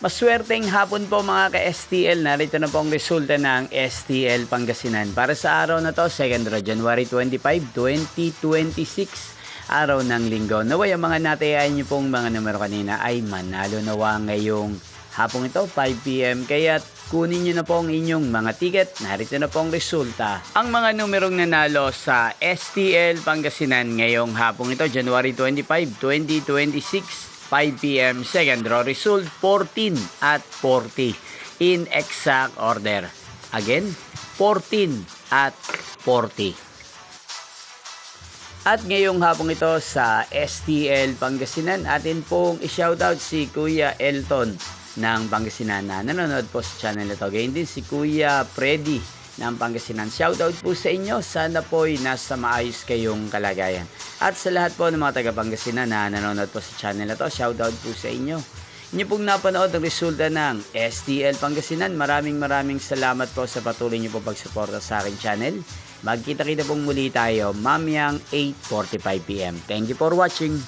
Maswerteng hapon po mga ka-STL. Narito na po ang resulta ng STL Pangasinan. Para sa araw na to, 2nd January 25, 2026, araw ng linggo. Naway ang mga natayain niyo pong mga numero kanina ay manalo nawa ngayong hapong ito, 5 PM. Kaya kunin niyo na po ang inyong mga ticket. Narito na po ang resulta. Ang mga numerong nanalo sa STL Pangasinan ngayong hapong ito, January 25, 2026, 5 PM, second draw result 14 at 40 in exact order. Again, 14 at 40. At ngayong hapong ito sa STL Pangasinan, atin pong i-shoutout si Kuya Elton ng Pangasinan na nanonood po sa channel ito. Ganyan din si Kuya Freddy ng Pangasinan. Shoutout po sa inyo. Sana po'y nasa maayos kayong kalagayan. At sa lahat po ng mga taga Pangasinan na nanonood po sa channel na to, shoutout po sa inyo. Inyo pong napanood ang resulta ng STL Pangasinan. Maraming salamat po sa patuloy niyo po pagsuporta sa aking channel. Magkita-kita pong muli tayo mamayang 8:45 PM. Thank you for watching.